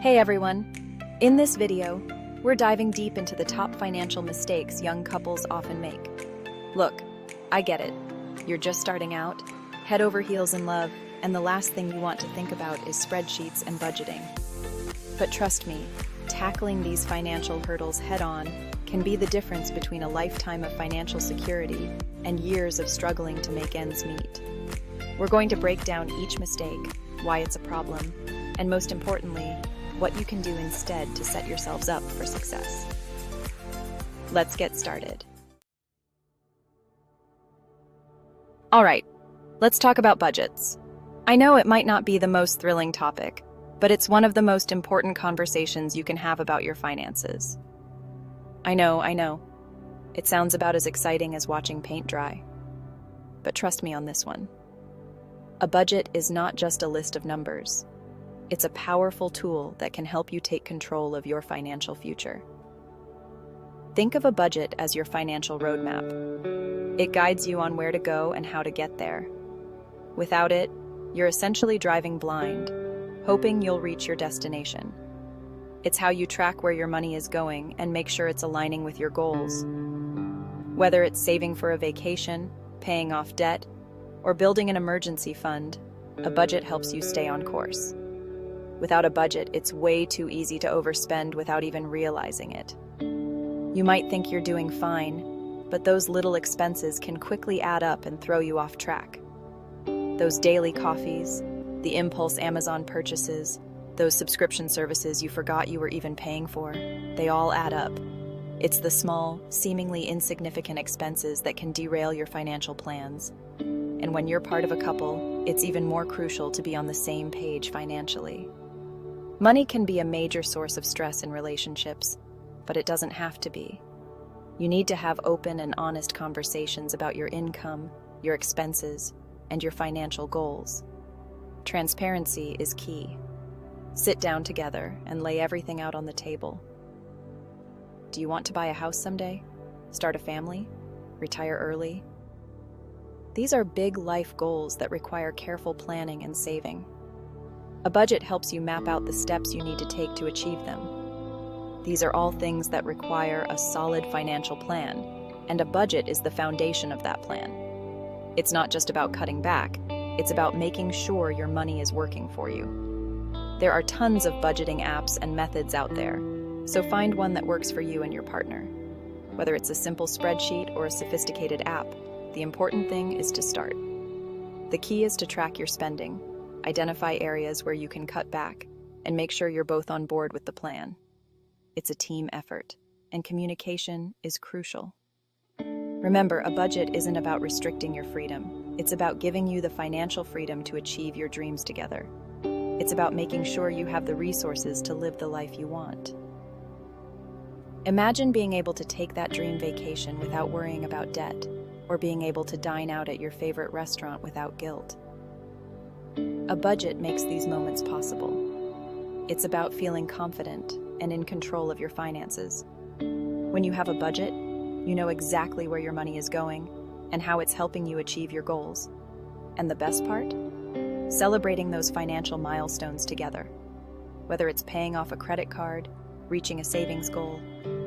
Hey everyone! In this video, we're diving deep into the top financial mistakes young couples often make. Look, I get it. You're just starting out, head over heels in love, and the last thing you want to think about is spreadsheets and budgeting. But trust me, tackling these financial hurdles head-on can be the difference between a lifetime of financial security and years of struggling to make ends meet. We're going to break down each mistake, why it's a problem, and most importantly, what you can do instead to set yourselves up for success. Let's get started. All right, let's talk about budgets. I know it might not be the most thrilling topic, but it's one of the most important conversations you can have about your finances. I know. It sounds about as exciting as watching paint dry. But trust me on this one. A budget is not just a list of numbers. It's a powerful tool that can help you take control of your financial future. Think of a budget as your financial roadmap. It guides you on where to go and how to get there. Without it, you're essentially driving blind, hoping you'll reach your destination. It's how you track where your money is going and make sure it's aligning with your goals. Whether it's saving for a vacation, paying off debt, or building an emergency fund, a budget helps you stay on course. Without a budget, it's way too easy to overspend without even realizing it. You might think you're doing fine, but those little expenses can quickly add up and throw you off track. Those daily coffees, the impulse Amazon purchases, those subscription services you forgot you were even paying for, they all add up. It's the small, seemingly insignificant expenses that can derail your financial plans. And when you're part of a couple, it's even more crucial to be on the same page financially. Money can be a major source of stress in relationships, but it doesn't have to be. You need to have open and honest conversations about your income, your expenses, and your financial goals. Transparency is key. Sit down together and lay everything out on the table. Do you want to buy a house someday? Start a family? Retire early? These are big life goals that require careful planning and saving. A budget helps you map out the steps you need to take to achieve them. These are all things that require a solid financial plan, and a budget is the foundation of that plan. It's not just about cutting back, it's about making sure your money is working for you. There are tons of budgeting apps and methods out there, so find one that works for you and your partner. Whether it's a simple spreadsheet or a sophisticated app, the important thing is to start. The key is to track your spending, identify areas where you can cut back, and make sure you're both on board with the plan. It's a team effort, and communication is crucial. Remember, a budget isn't about restricting your freedom. It's about giving you the financial freedom to achieve your dreams together. It's about making sure you have the resources to live the life you want. Imagine being able to take that dream vacation without worrying about debt, or being able to dine out at your favorite restaurant without guilt. A budget makes these moments possible. It's about feeling confident and in control of your finances. When you have a budget, you know exactly where your money is going and how it's helping you achieve your goals. And the best part? Celebrating those financial milestones together. Whether it's paying off a credit card, reaching a savings goal,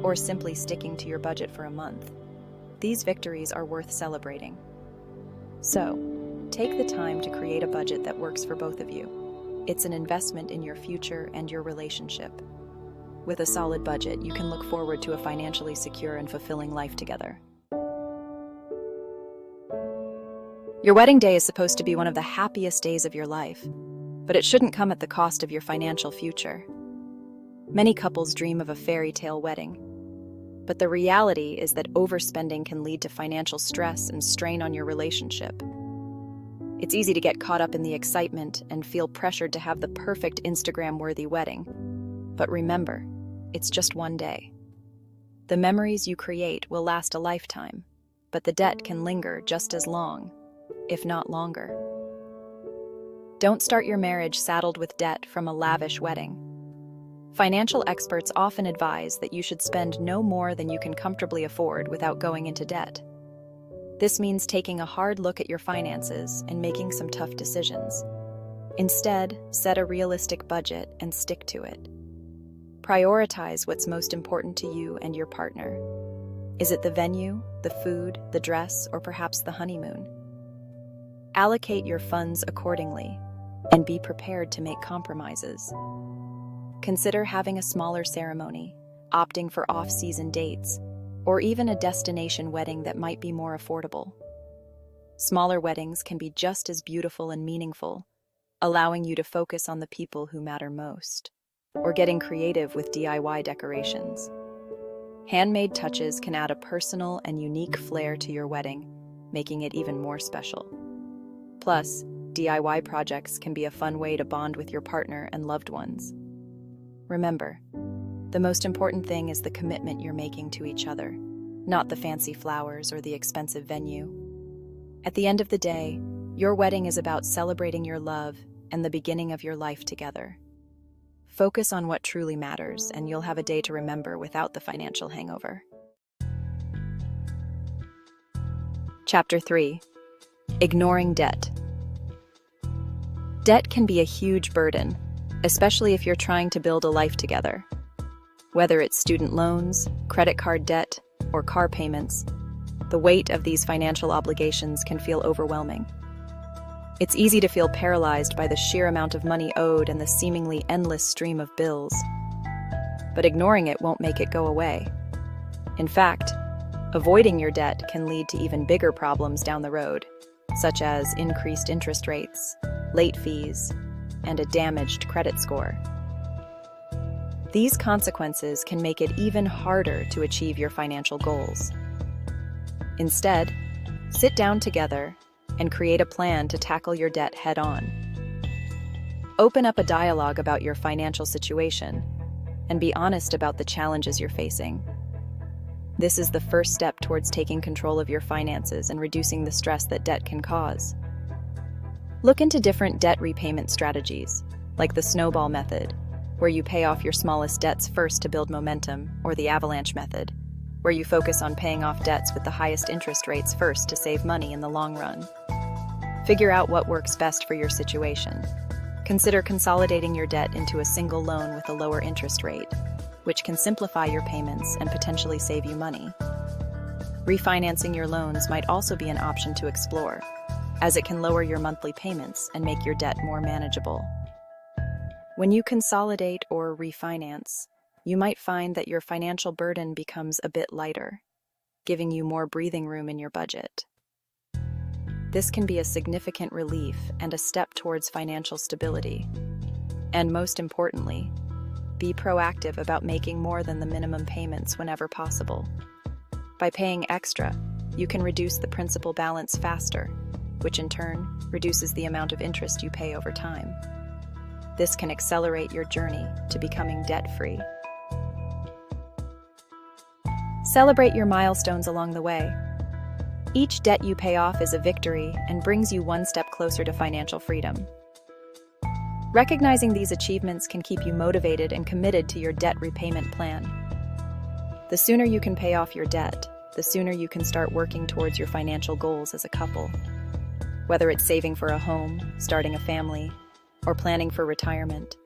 or simply sticking to your budget for a month. These victories are worth celebrating. So, take the time to create a budget that works for both of you. It's an investment in your future and your relationship. With a solid budget, you can look forward to a financially secure and fulfilling life together. Your wedding day is supposed to be one of the happiest days of your life, but it shouldn't come at the cost of your financial future. Many couples dream of a fairy tale wedding, but the reality is that overspending can lead to financial stress and strain on your relationship. It's easy to get caught up in the excitement and feel pressured to have the perfect Instagram-worthy wedding. But remember, it's just one day. The memories you create will last a lifetime, but the debt can linger just as long, if not longer. Don't start your marriage saddled with debt from a lavish wedding. Financial experts often advise that you should spend no more than you can comfortably afford without going into debt. This means taking a hard look at your finances and making some tough decisions. Instead, set a realistic budget and stick to it. Prioritize what's most important to you and your partner. Is it the venue, the food, the dress, or perhaps the honeymoon? Allocate your funds accordingly and be prepared to make compromises. Consider having a smaller ceremony, opting for off-season dates, or even a destination wedding that might be more affordable. Smaller weddings can be just as beautiful and meaningful, allowing you to focus on the people who matter most, or getting creative with DIY decorations. Handmade touches can add a personal and unique flair to your wedding, making it even more special. Plus, DIY projects can be a fun way to bond with your partner and loved ones. Remember, the most important thing is the commitment you're making to each other, not the fancy flowers or the expensive venue. At the end of the day, your wedding is about celebrating your love and the beginning of your life together. Focus on what truly matters, and you'll have a day to remember without the financial hangover. Chapter 3. Ignoring debt. Debt can be a huge burden, especially if you're trying to build a life together. Whether it's student loans, credit card debt, or car payments, the weight of these financial obligations can feel overwhelming. It's easy to feel paralyzed by the sheer amount of money owed and the seemingly endless stream of bills. But ignoring it won't make it go away. In fact, avoiding your debt can lead to even bigger problems down the road, such as increased interest rates, late fees, and a damaged credit score. These consequences can make it even harder to achieve your financial goals. Instead, sit down together and create a plan to tackle your debt head-on. Open up a dialogue about your financial situation and be honest about the challenges you're facing. This is the first step towards taking control of your finances and reducing the stress that debt can cause. Look into different debt repayment strategies, like the snowball method, where you pay off your smallest debts first to build momentum, or the avalanche method, where you focus on paying off debts with the highest interest rates first to save money in the long run. Figure out what works best for your situation. Consider consolidating your debt into a single loan with a lower interest rate, which can simplify your payments and potentially save you money. Refinancing your loans might also be an option to explore, as it can lower your monthly payments and make your debt more manageable. When you consolidate or refinance, you might find that your financial burden becomes a bit lighter, giving you more breathing room in your budget. This can be a significant relief and a step towards financial stability. And most importantly, be proactive about making more than the minimum payments whenever possible. By paying extra, you can reduce the principal balance faster, which in turn reduces the amount of interest you pay over time. This can accelerate your journey to becoming debt-free. Celebrate your milestones along the way. Each debt you pay off is a victory and brings you one step closer to financial freedom. Recognizing these achievements can keep you motivated and committed to your debt repayment plan. The sooner you can pay off your debt, the sooner you can start working towards your financial goals as a couple. Whether it's saving for a home, starting a family, or planning for retirement,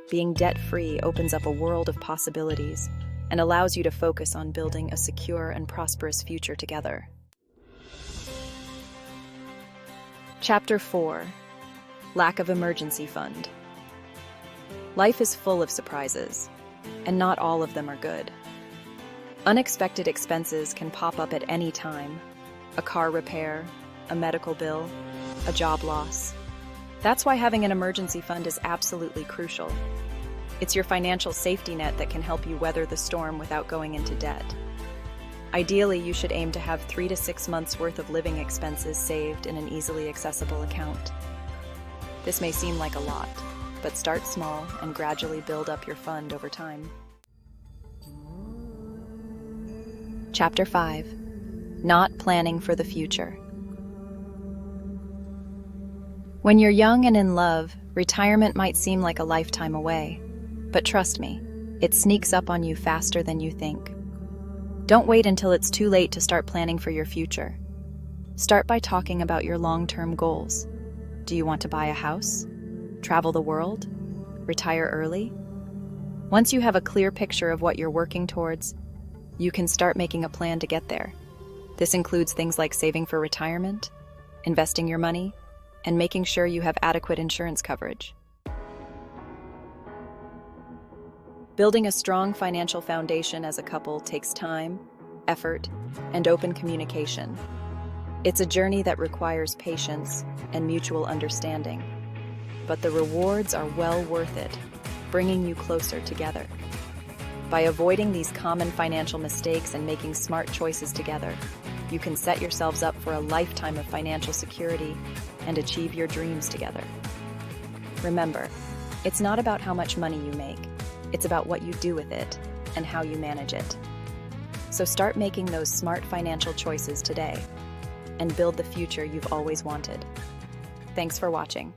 being debt-free opens up a world of possibilities and allows you to focus on building a secure and prosperous future together. Chapter 4. Lack of emergency fund. Life is full of surprises, and not all of them are good. Unexpected expenses can pop up at any time: a car repair, a medical bill, a job loss. That's why having an emergency fund is absolutely crucial. It's your financial safety net that can help you weather the storm without going into debt. Ideally, you should aim to have 3 to 6 months' worth of living expenses saved in an easily accessible account. This may seem like a lot, but start small and gradually build up your fund over time. Chapter 5. Not planning for the future. When you're young and in love, retirement might seem like a lifetime away. But trust me, it sneaks up on you faster than you think. Don't wait until it's too late to start planning for your future. Start by talking about your long-term goals. Do you want to buy a house? Travel the world? Retire early? Once you have a clear picture of what you're working towards, you can start making a plan to get there. This includes things like saving for retirement, investing your money, and making sure you have adequate insurance coverage. Building a strong financial foundation as a couple takes time, effort, and open communication. It's a journey that requires patience and mutual understanding, but the rewards are well worth it, bringing you closer together. By avoiding these common financial mistakes and making smart choices together, you can set yourselves up for a lifetime of financial security and achieve your dreams together. Remember, it's not about how much money you make, it's about what you do with it and how you manage it. So start making those smart financial choices today and build the future you've always wanted. Thanks for watching.